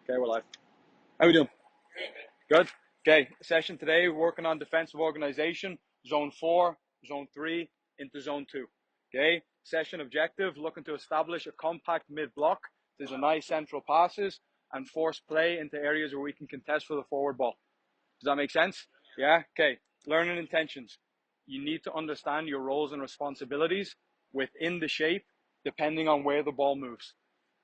Okay, we're live. How we doing? Good. Okay, session today, working on defensive organization, zone 4, zone 3, into zone 2. Okay, session objective, looking to establish a compact mid-block. There's a nice central passes and force play into areas where we can contest for the forward ball. Does that make sense? Yeah? Okay, learning intentions. You need to understand your roles and responsibilities within the shape, depending on where the ball moves.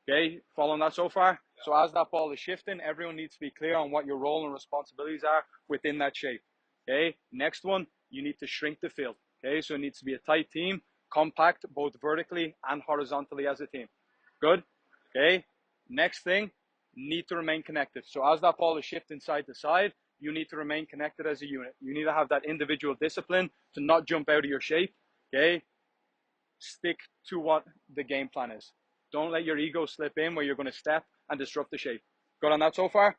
Okay, following that so far? So as that ball is shifting, everyone needs to be clear on what your role and responsibilities are within that shape. Okay, next one, you need to shrink the field. Okay, so it needs to be a tight team, compact, both vertically and horizontally as a team. Good? Okay, next thing, need to remain connected. So as that ball is shifting side to side, you need to remain connected as a unit. You need to have that individual discipline to not jump out of your shape. Okay, stick to what the game plan is. Don't let your ego slip in where you're going to step and disrupt the shape. Got on that so far?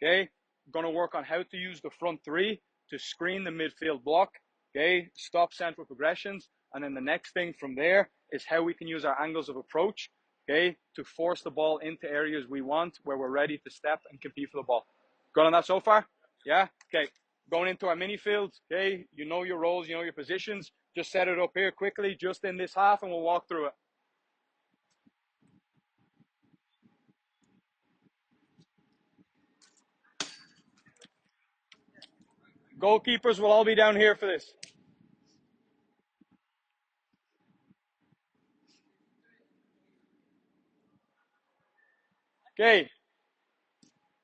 Okay. Going to work on how to use the front three to screen the midfield block. Okay. Stop central progressions. And then the next thing from there is how we can use our angles of approach. Okay. To force the ball into areas we want where we're ready to step and compete for the ball. Got on that so far? Yeah. Okay. Going into our mini fields. Okay. You know your roles, you know your positions. Just set it up here quickly, just in this half, and we'll walk through it. Goalkeepers will all be down here for this. Okay.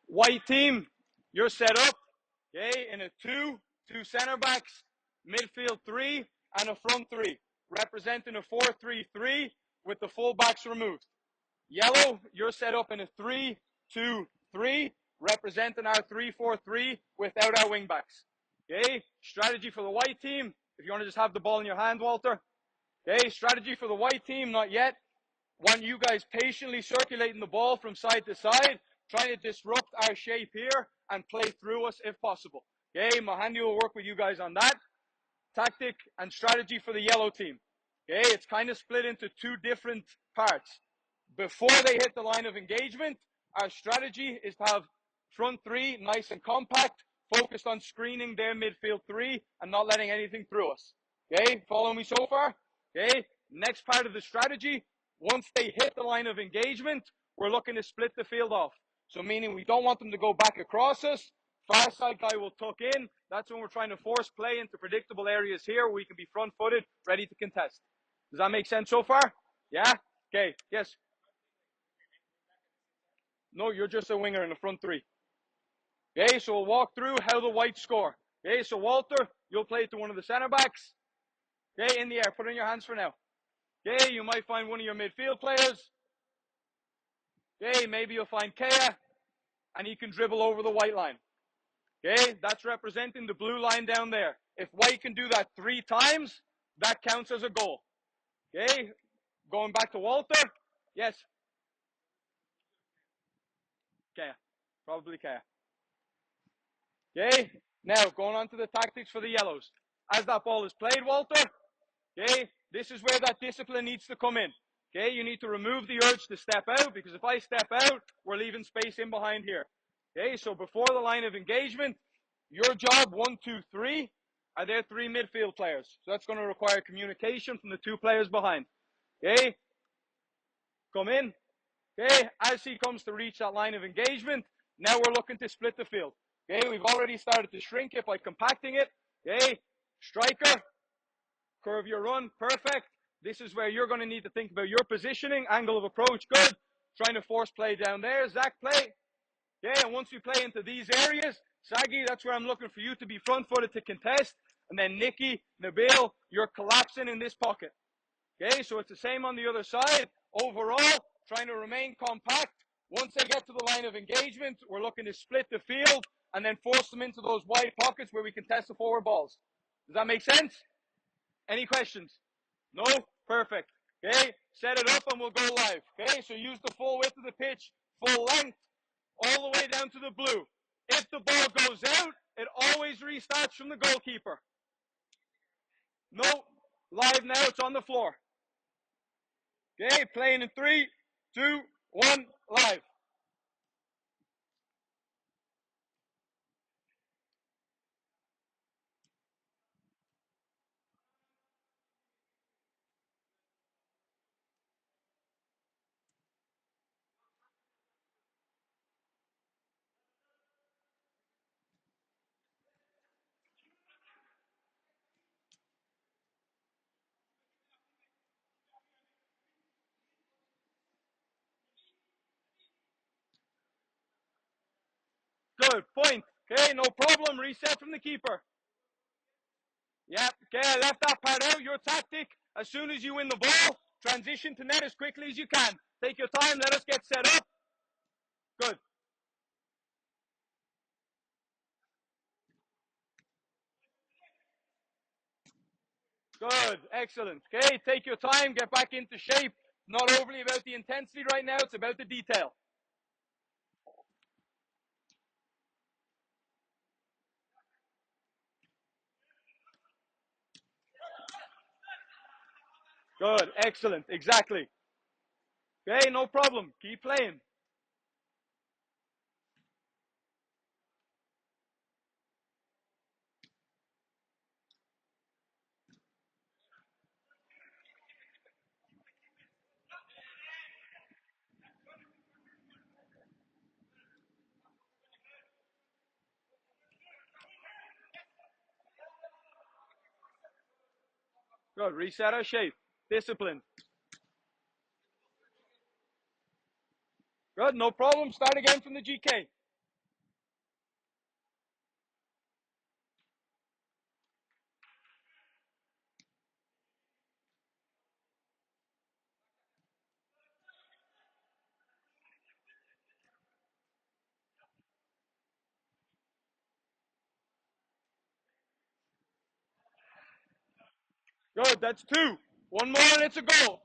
White team, you're set up. Okay, in a two center backs, midfield 3, and a front 3, representing a 4-3-3 with the full backs removed. Yellow, you're set up in a 3-2-3, representing our 3-4-3 without our wing backs. Okay, strategy for the white team. If you want to just have the ball in your hand, Walter. Okay, strategy for the white team, not yet. Want you guys patiently circulating the ball from side to side, trying to disrupt our shape here and play through us if possible. Okay, Mahandi will work with you guys on that. Tactic and strategy for the yellow team. Okay, it's kind of split into two different parts. Before they hit the line of engagement, our strategy is to have front 3 nice and compact, focused on screening their midfield 3 and not letting anything through us. Okay, follow me so far? Okay, next part of the strategy, once they hit the line of engagement, we're looking to split the field off. So meaning we don't want them to go back across us. Far side guy will tuck in. That's when we're trying to force play into predictable areas here where we can be front-footed, ready to contest. Does that make sense so far? Yeah? Okay, yes. No, you're just a winger in the front 3. Okay, so we'll walk through how the whites score. Okay, so Walter, you'll play to one of the center backs. Okay, in the air. Put it in your hands for now. Okay, you might find one of your midfield players. Okay, maybe you'll find Kea, and he can dribble over the white line. Okay, that's representing the blue line down there. If white can do that 3 times, that counts as a goal. Okay, going back to Walter. Yes. Kea. Probably Kea. Okay, now going on to the tactics for the yellows. As that ball is played, Walter, okay, this is where that discipline needs to come in. Okay, you need to remove the urge to step out, because if I step out, we're leaving space in behind here. Okay, so before the line of engagement, your job, 1, 2, 3, are there 3 midfield players. So that's going to require communication from the 2 players behind. Okay, come in. Okay, as he comes to reach that line of engagement, now we're looking to split the field. Okay, we've already started to shrink it by compacting it. Okay, striker, curve your run, perfect. This is where you're going to need to think about your positioning, angle of approach, good. Trying to force play down there, Zach play. Okay, and once we play into these areas, Sagi, that's where I'm looking for you to be front-footed to contest. And then Nikki, Nabil, you're collapsing in this pocket. Okay, so it's the same on the other side. Overall, trying to remain compact. Once they get to the line of engagement, we're looking to split the field and then force them into those wide pockets where we can test the forward balls. Does that make sense? Any questions? No? Perfect. Okay, set it up and we'll go live. Okay, so use the full width of the pitch, full length, all the way down to the blue. If the ball goes out, it always restarts from the goalkeeper. No, live now, it's on the floor. Okay, playing in 3, 2, 1, live. Good. Point. Okay, no problem. Reset from the keeper. Yep. Okay, I left that part out. Your tactic, as soon as you win the ball, transition to net as quickly as you can. Take your time. Let us get set up. Good. Good. Excellent. Okay, take your time. Get back into shape. Not overly about the intensity right now. It's about the detail. Good. Excellent. Exactly. Okay, no problem. Keep playing. Good. Reset our shape. Discipline. Good. No problem. Start again from the GK. Good. That's two. One more and it's a goal.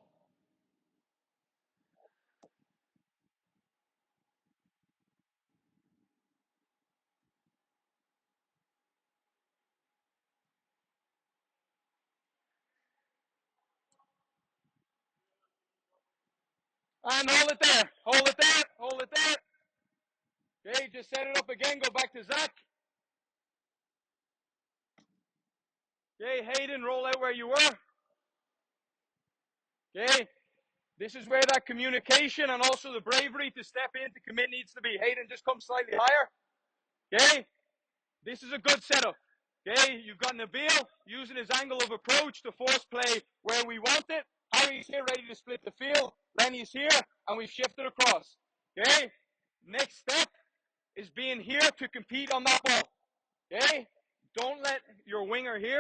And hold it there. Hold it there. Hold it there. Okay, just set it up again. Go back to Zach. Okay, Hayden, roll out where you were. Okay, this is where that communication and also the bravery to step in to commit needs to be. Hayden, just come slightly higher. Okay, this is a good setup. Okay, you've got Nabil using his angle of approach to force play where we want it. Harry's here ready to split the field. Lenny's here, and we've shifted across. Okay, next step is being here to compete on that ball. Okay, don't let your winger here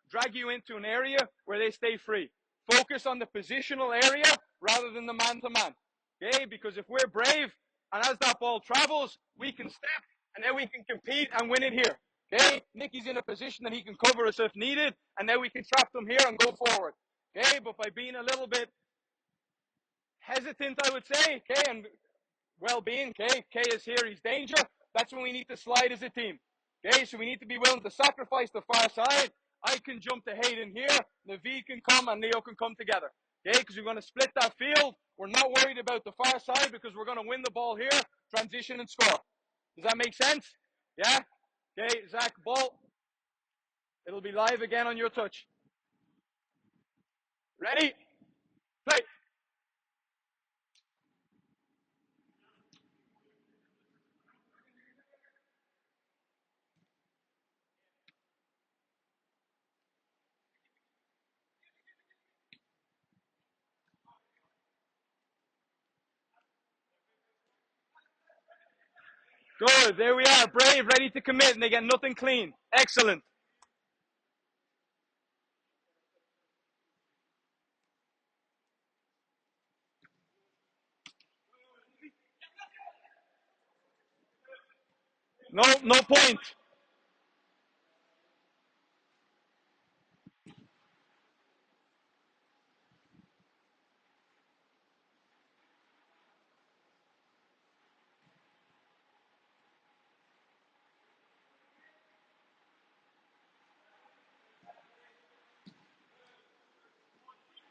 drag you into an area where they stay free. Focus on the positional area rather than the man-to-man. Okay, because if we're brave and as that ball travels, we can step and then we can compete and win it here. Okay, Nicky's in a position that he can cover us if needed, and then we can trap them here and go forward. Okay, but by being a little bit hesitant, I would say, okay, and well-being, okay, K is here, he's danger. That's when we need to slide as a team. Okay, so we need to be willing to sacrifice the far side. I can jump to Hayden here, Naveed can come, and Leo can come together. Okay, because we're going to split that field. We're not worried about the far side because we're going to win the ball here, transition and score. Does that make sense? Yeah? Okay, Zach, ball. It'll be live again on your touch. Ready? Play. Good, there we are, brave, ready to commit, and they get nothing clean. Excellent. No, no point.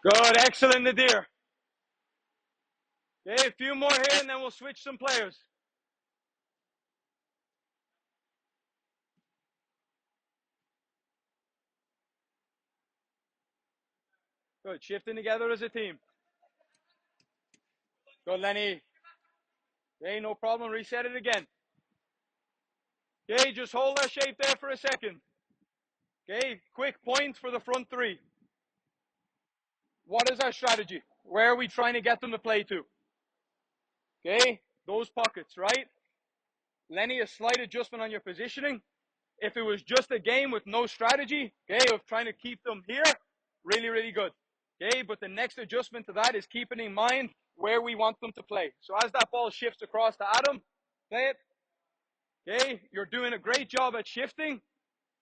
Good, excellent, Nadir. Okay, a few more here, and then we'll switch some players. Good, shifting together as a team. Good, Lenny. Okay, no problem, reset it again. Okay, just hold our shape there for a second. Okay, quick points for the front three. What is our strategy? Where are we trying to get them to play to? Okay, those pockets, right? Lenny, a slight adjustment on your positioning. If it was just a game with no strategy, okay, of trying to keep them here, really, really good. Okay, but the next adjustment to that is keeping in mind where we want them to play. So as that ball shifts across to Adam, play it. Okay, you're doing a great job at shifting.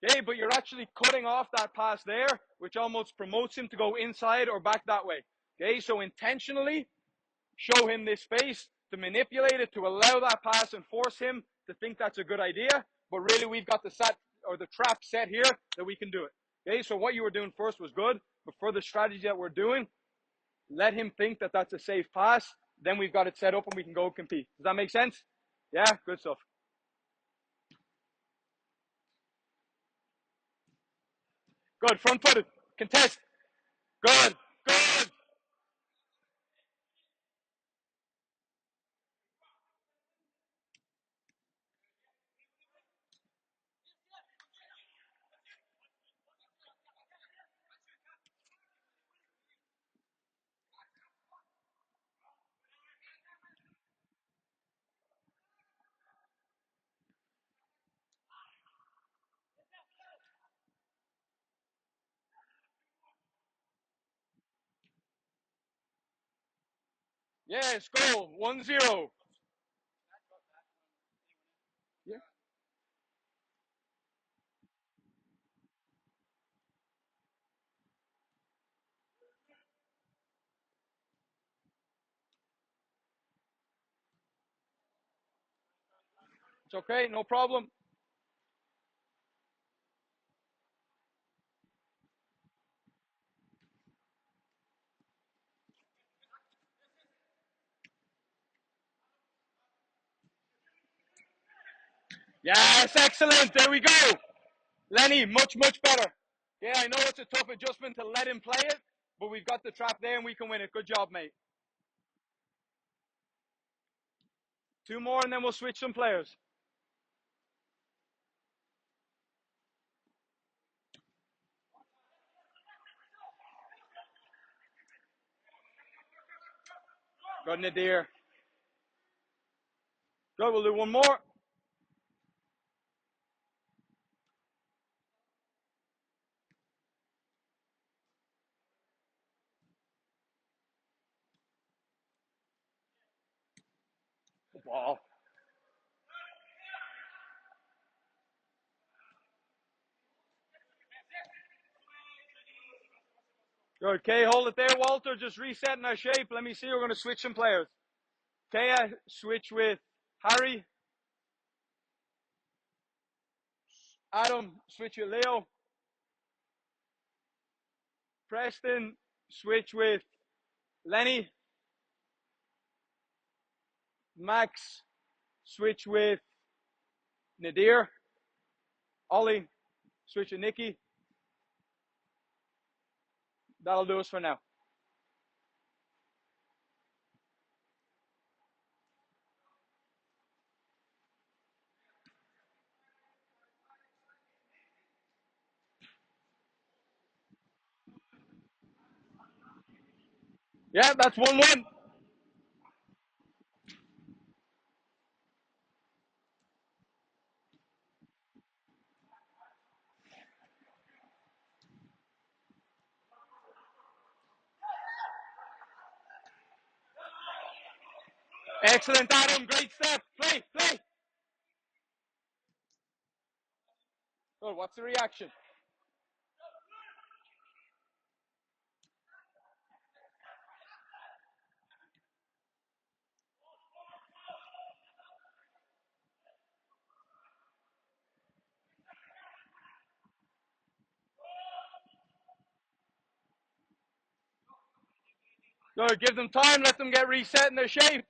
Okay, but you're actually cutting off that pass there, which almost promotes him to go inside or back that way. Okay, so intentionally show him this space to manipulate it, to allow that pass and force him to think that's a good idea. But really, we've got the trap set here that we can do it. Okay, so what you were doing first was good, but for the strategy that we're doing, let him think that that's a safe pass. Then we've got it set up and we can go compete. Does that make sense? Yeah, good stuff. Good, front footed, contest. Good, good. Yes, go. 1-0. Yeah, it's okay, no problem. Yes, excellent. There we go. Lenny, much, much better. Yeah, I know it's a tough adjustment to let him play it, but we've got the trap there and we can win it. Good job, mate. Two more and then we'll switch some players. Good, Nadir. Good, we'll do one more. Ball. Good, okay, hold it there, Walter. Just resetting our shape. Let me see, we're going to switch some players. Kea, switch with Harry. Adam, switch with Leo. Preston, switch with Lenny. Max, switch with Nadir. Ollie, switch with Nikki. That'll do us for now. Yeah, that's 1-1. Excellent, Adam. Great step. Play, play. Good, what's the reaction? Good, give them time. Let them get reset in their shape.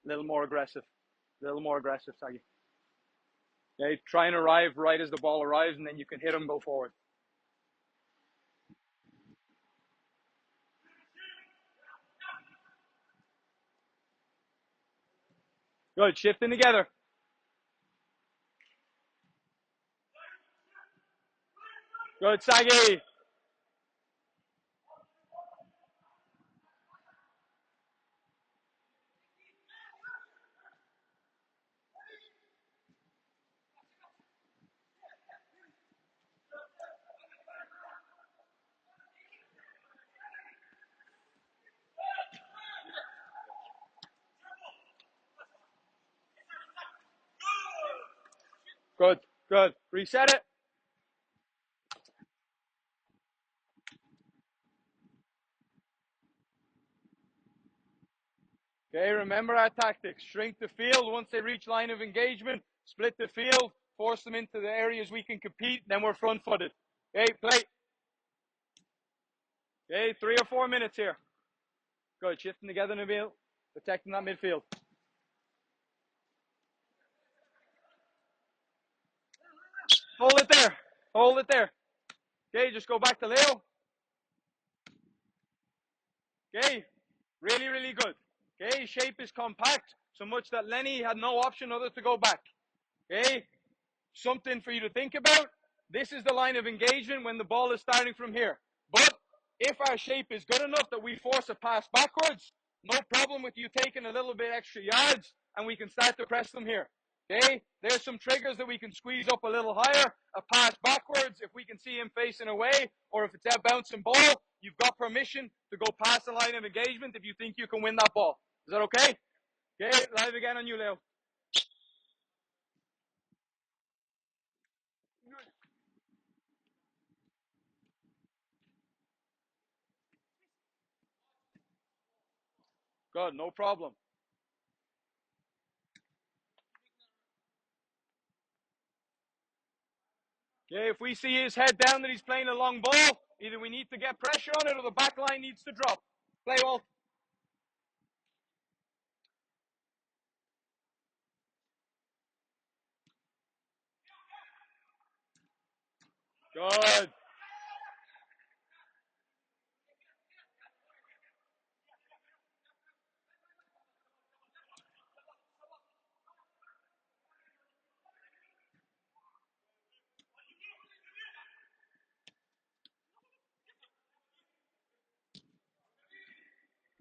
A little more aggressive. A little more aggressive, Sagi. Okay, try and arrive right as the ball arrives, and then you can hit them, go forward. Good, shifting together. Good, Saggy. Good, good. Reset it. Okay, remember our tactics. Shrink the field. Once they reach line of engagement, split the field, force them into the areas we can compete, then we're front-footed. Okay, play. Okay, 3 or 4 minutes here. Good, shifting together in the middle, protecting that midfield. Hold it there. Hold it there. Okay, just go back to Leo. Okay, really, really good. Okay, shape is compact, so much that Lenny had no option other to go back. Okay, something for you to think about. This is the line of engagement when the ball is starting from here. But if our shape is good enough that we force a pass backwards, no problem with you taking a little bit extra yards and we can start to press them here. Okay, there's some triggers that we can squeeze up a little higher, a pass backwards if we can see him facing away, or if it's a bouncing ball, you've got permission to go past the line of engagement if you think you can win that ball. Is that okay? Okay, live again on you, Leo. Good, no problem. Okay, if we see his head down that he's playing a long ball, either we need to get pressure on it or the back line needs to drop. Play, Walt. Good.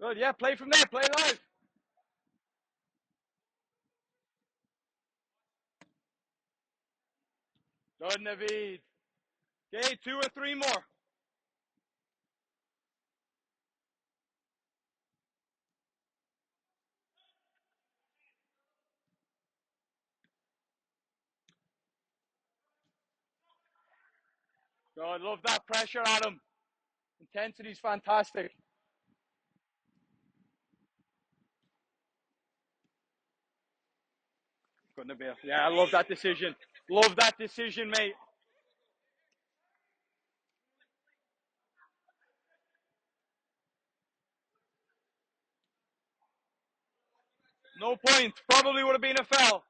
Good, yeah, play from there, play live. Good, Naveed. Okay, 2 or 3 more. Good, love that pressure, Adam. Intensity's fantastic. Good, Nabil. Yeah, I love that decision. Love that decision, mate. No point. Probably would have been a foul.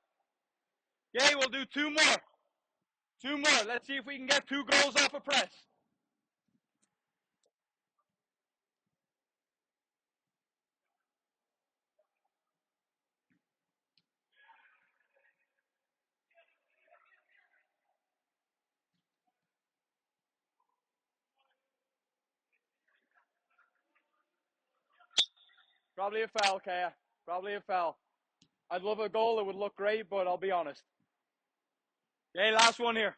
Okay, we'll do 2 more. 2 more. Let's see if we can get 2 goals off a press. Probably a foul, Kaya. Probably a foul. I'd love a goal. It would look great, but I'll be honest. Okay, last one here.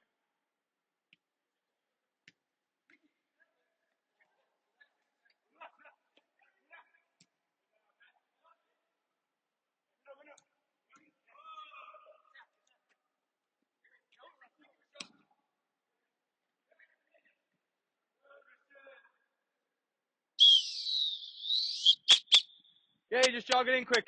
Okay, just jog it in quick.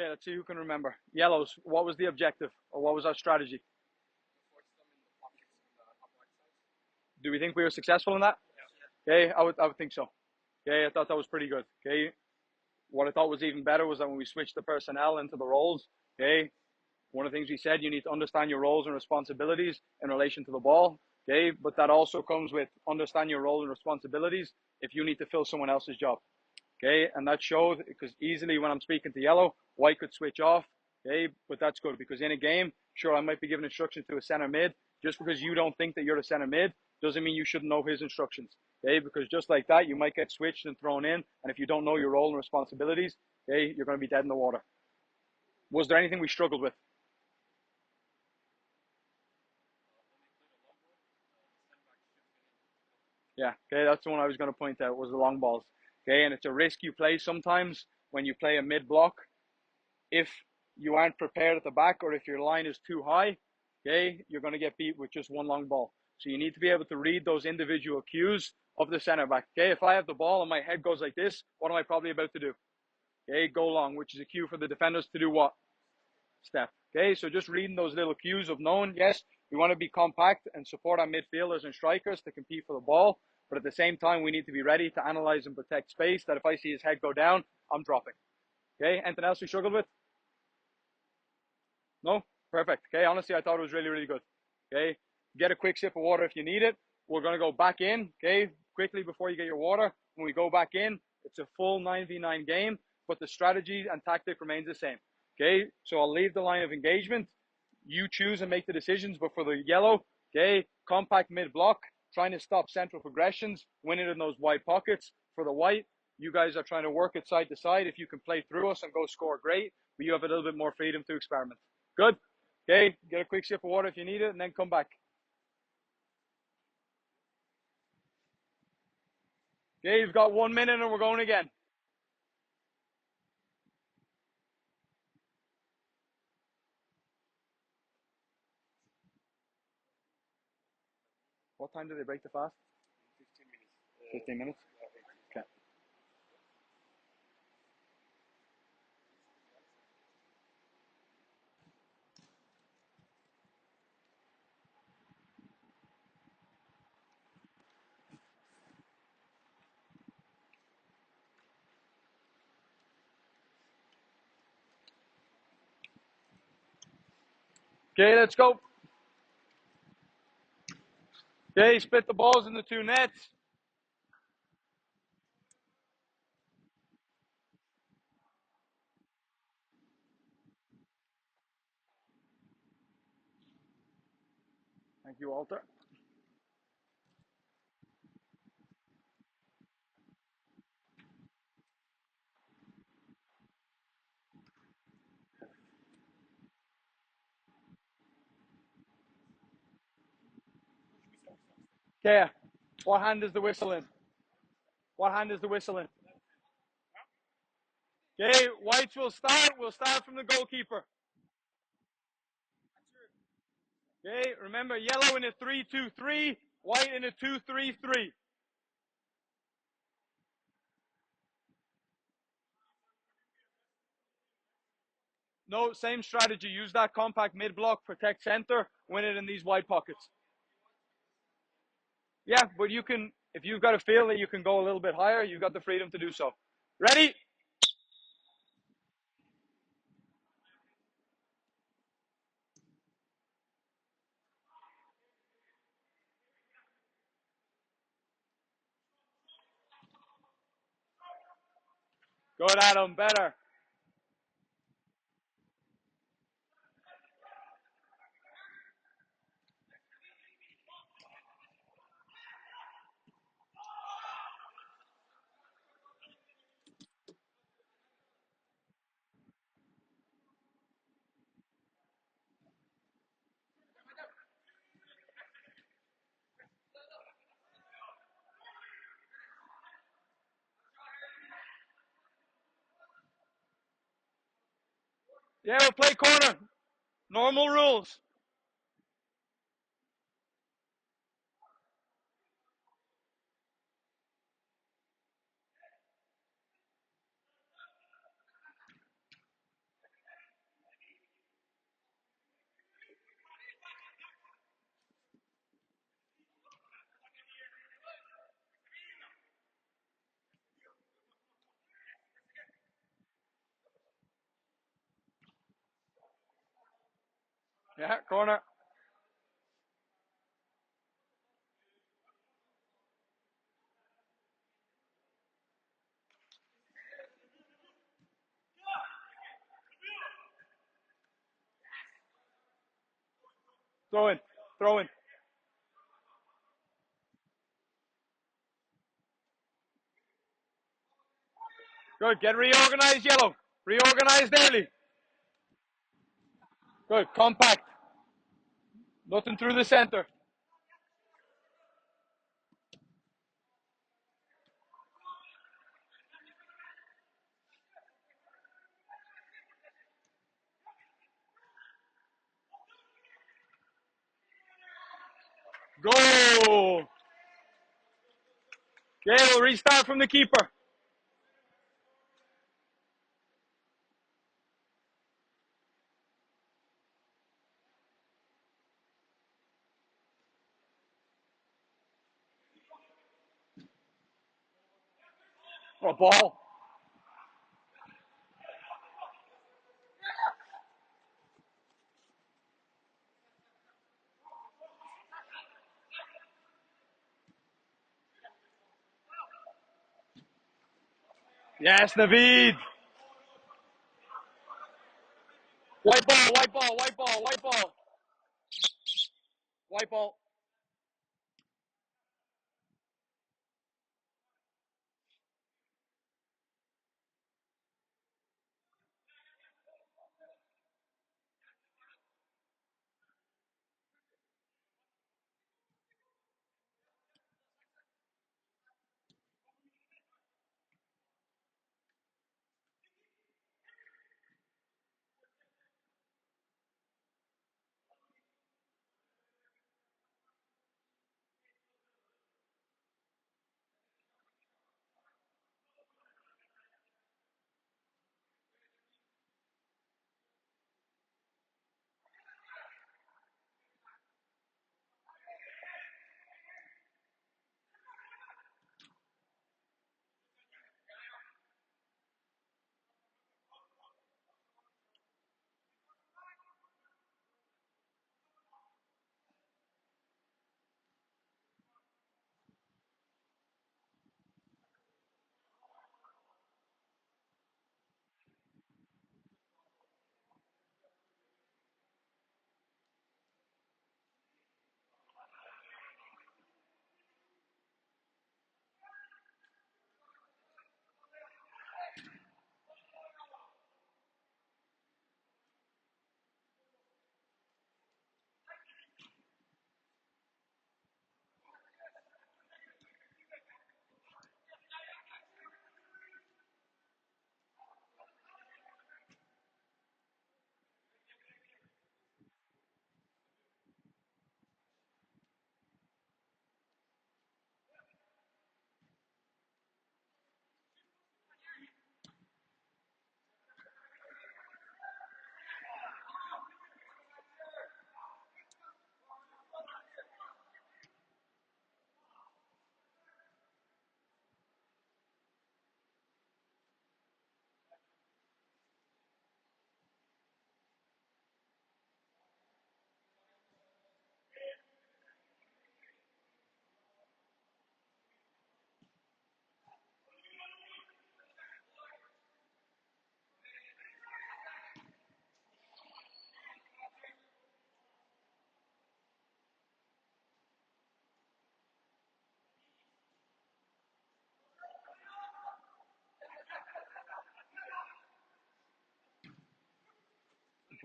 Okay, let's see who can remember. Yellows, what was the objective? Or what was our strategy? Do we think we were successful in that? Okay, I would think so. Okay, I thought that was pretty good. Okay, what I thought was even better was that when we switched the personnel into the roles, okay, one of the things we said, you need to understand your roles and responsibilities in relation to the ball. Okay, but that also comes with understand your role and responsibilities if you need to fill someone else's job. Okay, and that showed because easily when I'm speaking to yellow, white could switch off. Okay, but that's good because in a game, sure, I might be giving instructions to a center mid. Just because you don't think that you're a center mid doesn't mean you shouldn't know his instructions. Okay, because just like that, you might get switched and thrown in, and if you don't know your role and responsibilities, okay, you're going to be dead in the water. Was there anything we struggled with? Yeah, okay, that's the one I was going to point out was the long balls. Okay, and it's a risk you play sometimes when you play a mid block. If you aren't prepared at the back or if your line is too high, okay, you're going to get beat with just one long ball. So you need to be able to read those individual cues of the center back. Okay, if I have the ball and my head goes like this, what am I probably about to do? Okay, go long, which is a cue for the defenders to do what? Step. Okay, so just reading those little cues of knowing, yes, we want to be compact and support our midfielders and strikers to compete for the ball, but at the same time, we need to be ready to analyze and protect space that if I see his head go down, I'm dropping. Okay, anything else we struggled with? No? Perfect. Okay, honestly, I thought it was really, really good. Okay, get a quick sip of water if you need it. We're going to go back in, okay, quickly before you get your water. When we go back in, it's a full 9v9 game, but the strategy and tactic remains the same. Okay, so I'll leave the line of engagement. You choose and make the decisions, but for the yellow, okay, compact mid block, trying to stop central progressions, winning in those wide pockets. For the white, you guys are trying to work it side to side. If you can play through us and go score, great, but you have a little bit more freedom to experiment. Good? Okay, get a quick sip of water if you need it, and then come back. Okay, you've got 1 minute and we're going again. What time do they break the fast? 15 minutes? Okay. Okay, let's go. Okay, split the balls in the two nets. Thank you, Walter. Okay, what hand is the whistle in? What hand is the whistle in? Okay, whites will start. We'll start from the goalkeeper. Okay, remember yellow in a 3-2-3, white in a 2-3-3. No, same strategy. Use that compact mid block, protect center, win it in these wide pockets. Yeah, but you can, if you've got a feel that you can go a little bit higher, you've got the freedom to do so. Ready? Good, Adam. Better. Yeah, we'll play corner. Normal rules. Yeah, corner. Throw in. Throw in. Good. Get reorganized, yellow. Reorganized early. Good. Compact. Nothing through the center. Go. Okay, we'll restart from the keeper. Oh, ball. Yes, Naveed. White ball, white ball, white ball, white ball. White ball.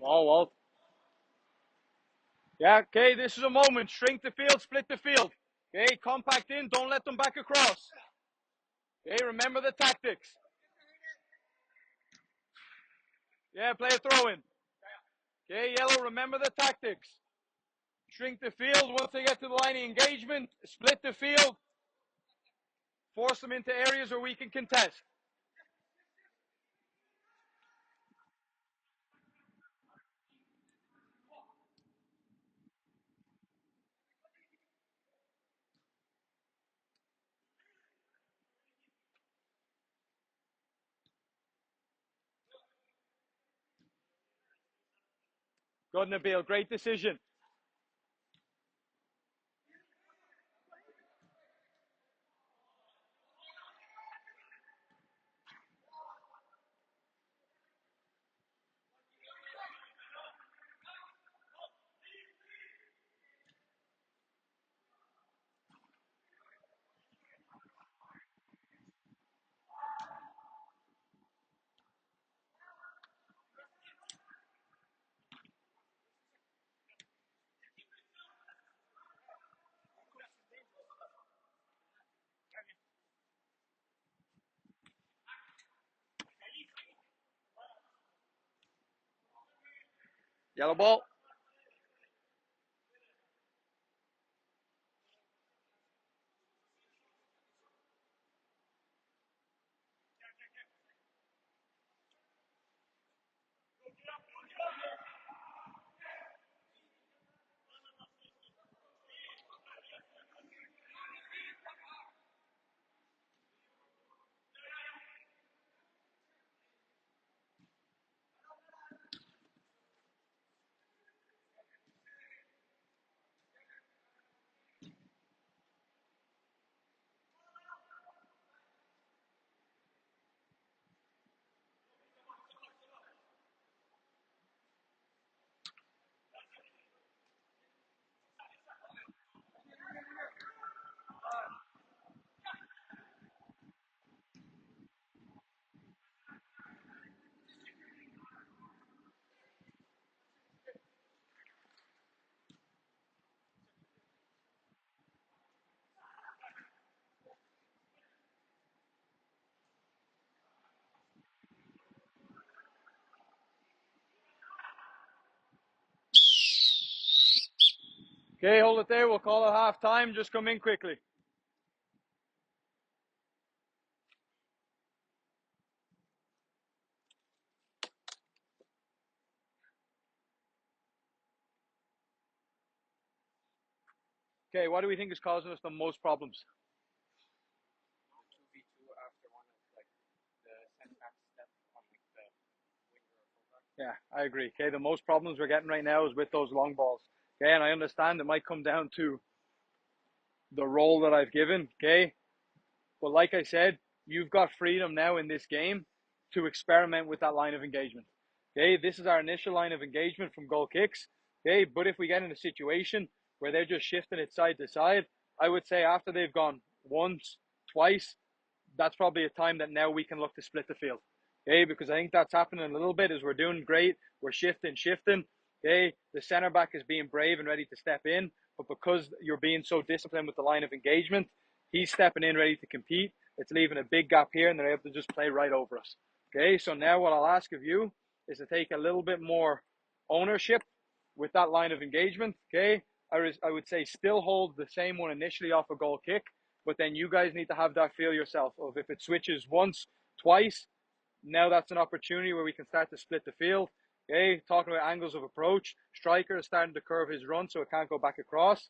Oh, well. Yeah, okay, this is a moment. Shrink the field, split the field. Okay, compact in, don't let them back across. Okay, remember the tactics. Yeah, play a throw in. Okay, yellow, remember the tactics. Shrink the field once they get to the line of engagement. Split the field. Force them into areas where we can contest. Good, Nabil. Great decision. Yellow ball. Okay, hold it there. We'll call it half time. Just come in quickly. Okay, what do we think is causing us the most problems? Yeah, I agree. Okay, the most problems we're getting right now is with those long balls. Okay, and I understand it might come down to the role that I've given. Okay, but like I said, you've got freedom now in this game to experiment with that line of engagement. Okay, this is our initial line of engagement from goal kicks. Okay, but if we get in a situation where they're just shifting it side to side, I would say after they've gone once, twice, that's probably a time that now we can look to split the field. Okay, because I think that's happening a little bit as we're doing great. We're shifting. Okay, the center back is being brave and ready to step in, but because you're being so disciplined with the line of engagement, he's stepping in ready to compete. It's leaving a big gap here, and they're able to just play right over us. Okay, so now what I'll ask of you is to take a little bit more ownership with that line of engagement. Okay, I would say still hold the same one initially off a goal kick, but then you guys need to have that feel yourself of if it switches once, twice, now that's an opportunity where we can start to split the field. Okay, talking about angles of approach, striker is starting to curve his run so it can't go back across.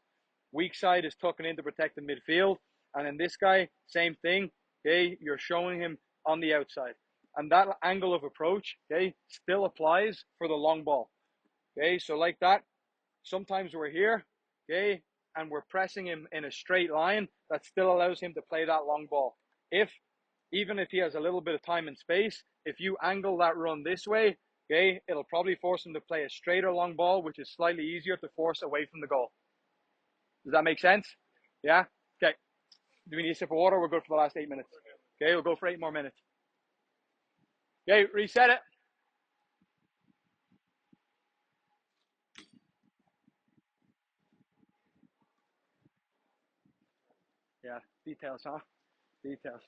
Weak side is tucking in to protect the midfield. And then this guy, same thing. Okay, you're showing him on the outside. And that angle of approach, okay, still applies for the long ball. Okay, so like that, sometimes we're here, okay, and we're pressing him in a straight line. That still allows him to play that long ball. Even if he has a little bit of time and space, if you angle that run this way, okay, it'll probably force him to play a straighter long ball, which is slightly easier to force away from the goal. Does that make sense? Yeah? Okay. Do we need a sip of water? We're good for the last 8 minutes. Okay, we'll go for 8 more minutes. Okay, reset it. Yeah, details, huh? Details.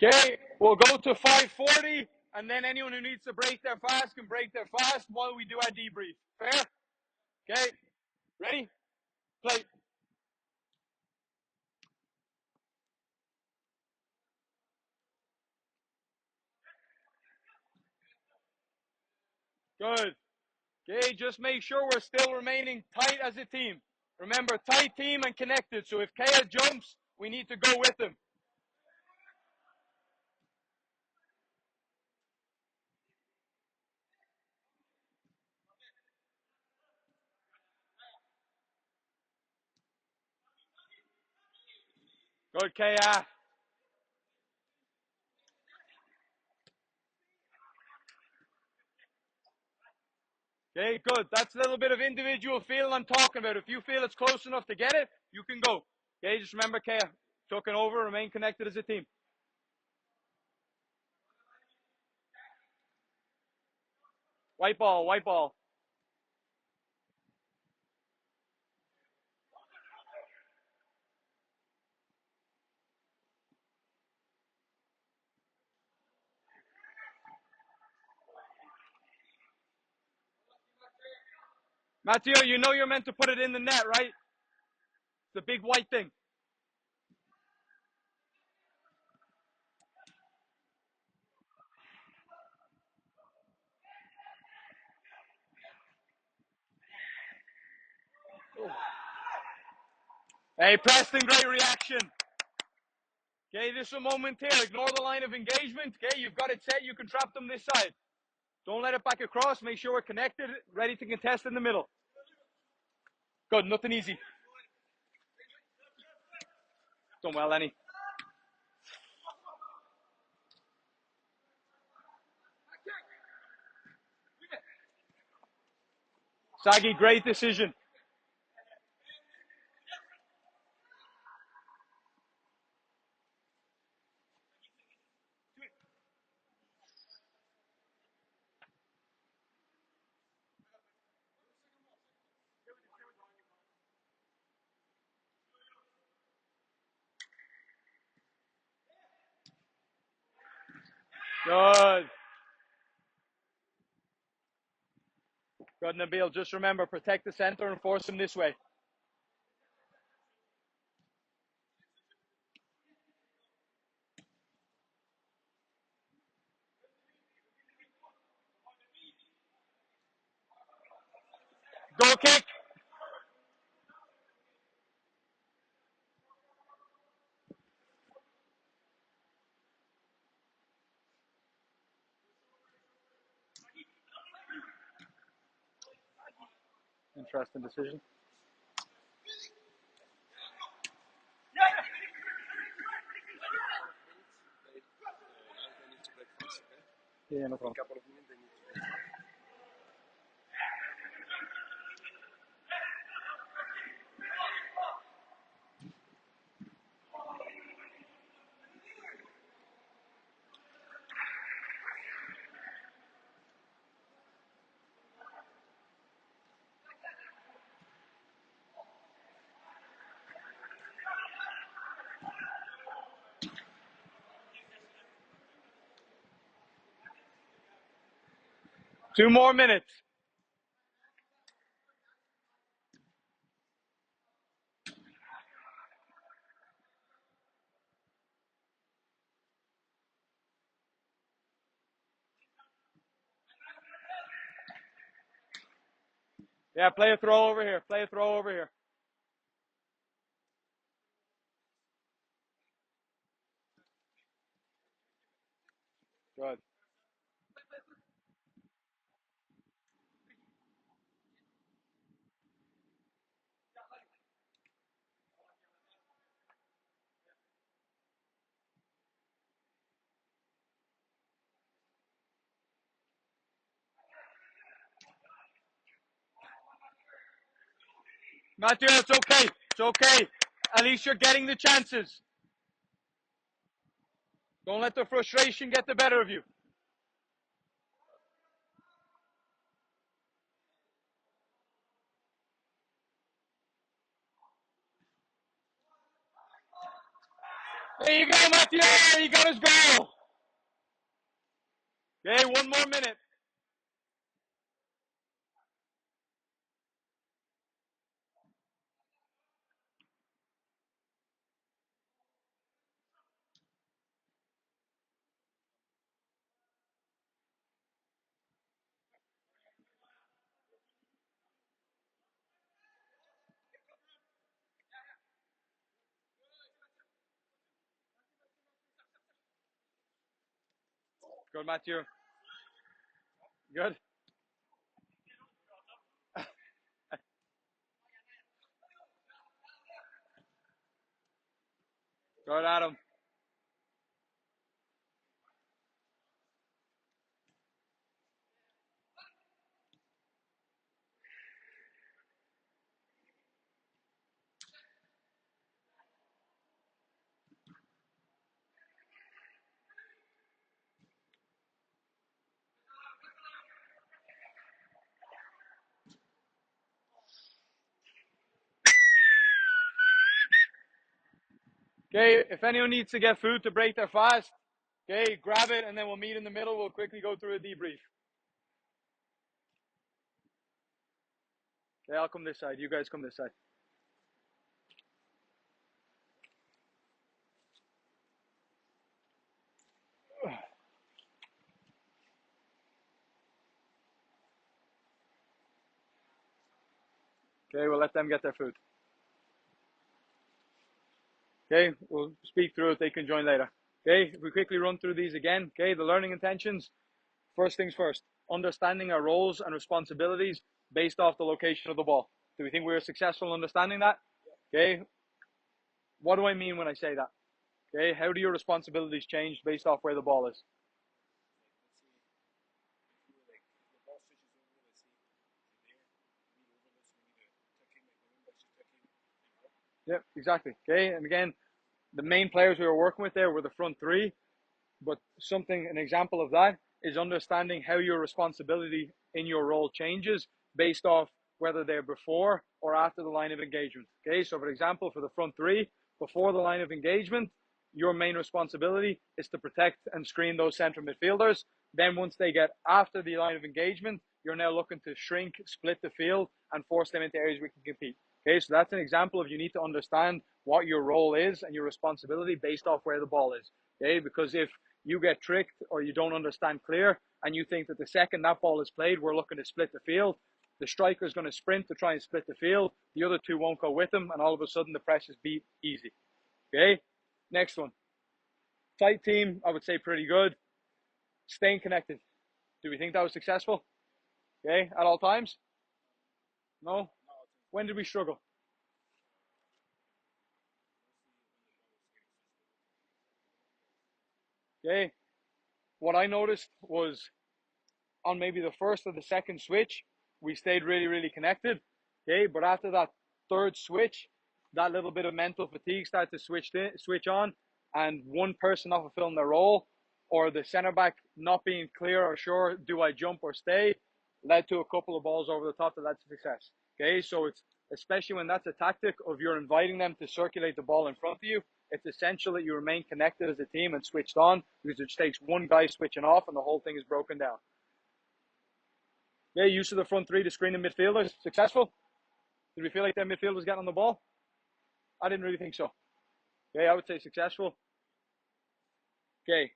Okay, we'll go to 5:40, and then anyone who needs to break their fast can break their fast while we do our debrief. Fair? Okay, ready? Play. Good. Okay, just make sure we're still remaining tight as a team. Remember, tight team and connected. So if Kea jumps, we need to go with him. Good, Kea. Okay, good. That's a little bit of individual feel I'm talking about. If you feel it's close enough to get it, you can go. Okay, just remember, Kea, tucking over, remain connected as a team. White ball, white ball. Matteo, you know you're meant to put it in the net, right? The big white thing. Hey, Preston, great reaction. Okay, this is a moment here. Ignore the line of engagement. Okay, you've got it set. You can trap them this side. Don't let it back across. Make sure we're connected, ready to contest in the middle. Good, nothing easy. Done well, Lenny. Saggy, great decision. Good. Good, Nabil. Just remember, protect the center and force him this way. Goal kick. Interesting decision. Yeah, no problem. 2 more minutes. Yeah, play a throw over here. Play a throw over here. Good. Matthew, it's okay. It's okay. At least you're getting the chances. Don't let the frustration get the better of you. There you go, Matthew. He got his goal. Okay, 1 more minute. Good, Matthew. Good. Good, Adam. Okay, if anyone needs to get food to break their fast, okay, grab it and then we'll meet in the middle. We'll quickly go through a debrief. Okay, I'll come this side. You guys come this side. Okay, we'll let them get their food. Okay, we'll speak through it. They can join later. Okay, if we quickly run through these again. Okay, the learning intentions. First things first, understanding our roles and responsibilities based off the location of the ball. Do we think we were successful in understanding that? Okay, what do I mean when I say that? Okay, how do your responsibilities change based off where the ball is? Yep, exactly. Okay, and again, the main players we were working with there were the front three, but an example of that is understanding how your responsibility in your role changes based off whether they're before or after the line of engagement. Okay, so for example, for the front three, before the line of engagement, your main responsibility is to protect and screen those central midfielders. Then once they get after the line of engagement, you're now looking to shrink, split the field, and force them into areas we can compete. Okay, so that's an example of you need to understand what your role is and your responsibility based off where the ball is. Okay, because if you get tricked or you don't understand clear and you think that the second that ball is played, we're looking to split the field, the striker is going to sprint to try and split the field. The other two won't go with him, and all of a sudden the press is beat easy. Okay, next one. Tight team, I would say pretty good. Staying connected. Do we think that was successful? Okay, at all times? No? When did we struggle? Okay, what I noticed was on maybe the first or the second switch, we stayed really, really connected. Okay, but after that third switch, that little bit of mental fatigue started to switch on, and one person not fulfilling their role, or the center back not being clear or sure, do I jump or stay, led to a couple of balls over the top that led to success. Okay, so it's especially when that's a tactic of you're inviting them to circulate the ball in front of you. It's essential that you remain connected as a team and switched on, because it just takes one guy switching off and the whole thing is broken down. Yeah, use of the front three to screen the midfielders. Successful? Did we feel like their midfield was getting on the ball? I didn't really think so. Okay, I would say successful. Okay,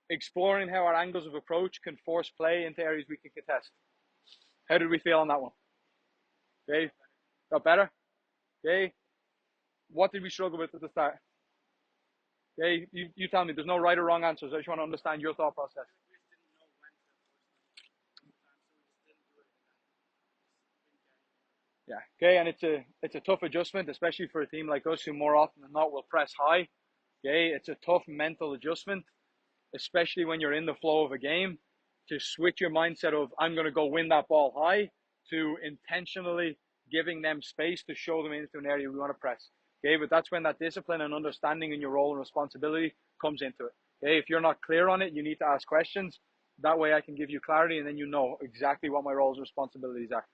exploring how our angles of approach can force play into areas we can contest. How did we feel on that one? Okay, got better? Okay, what did we struggle with at the start? Okay, you tell me. There's no right or wrong answers. I just want to understand your thought process. Yeah. Okay, and it's a tough adjustment, especially for a team like us who more often than not will press high. Okay, it's a tough mental adjustment, especially when you're in the flow of a game, to switch your mindset of I'm going to go win that ball high to intentionally giving them space to show them into an area we want to press. Okay, but that's when that discipline and understanding in your role and responsibility comes into it. Okay, if you're not clear on it, you need to ask questions. That way I can give you clarity, and then you know exactly what my roles and responsibilities are.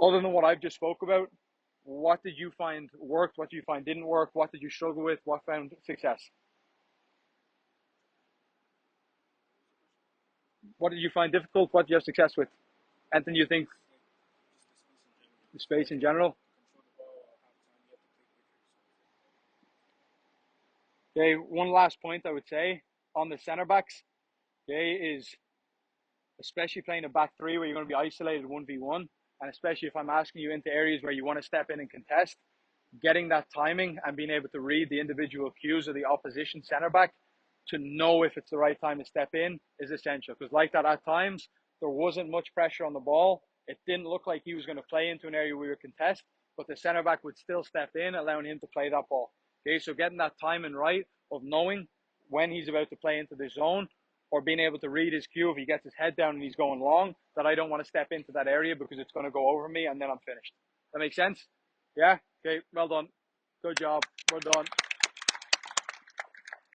Other than what I've just spoke about, what did you find worked? What did you find didn't work? What did you struggle with? What found success? What did you find difficult? What did you have success with? Anything you think the space in general? Okay, one last point I would say on the centre backs, okay, is especially playing a back three where you're going to be isolated 1v1, and especially if I'm asking you into areas where you want to step in and contest, getting that timing and being able to read the individual cues of the opposition centre back to know if it's the right time to step in is essential. Because like that, at times, there wasn't much pressure on the ball. It didn't look like he was going to play into an area we were contest, but the centre back would still step in, allowing him to play that ball. Okay, so getting that timing right of knowing when he's about to play into the zone, or being able to read his cue if he gets his head down and he's going long, that I don't want to step into that area because it's going to go over me and then I'm finished. That makes sense? Yeah? Okay, well done. Good job. We're done.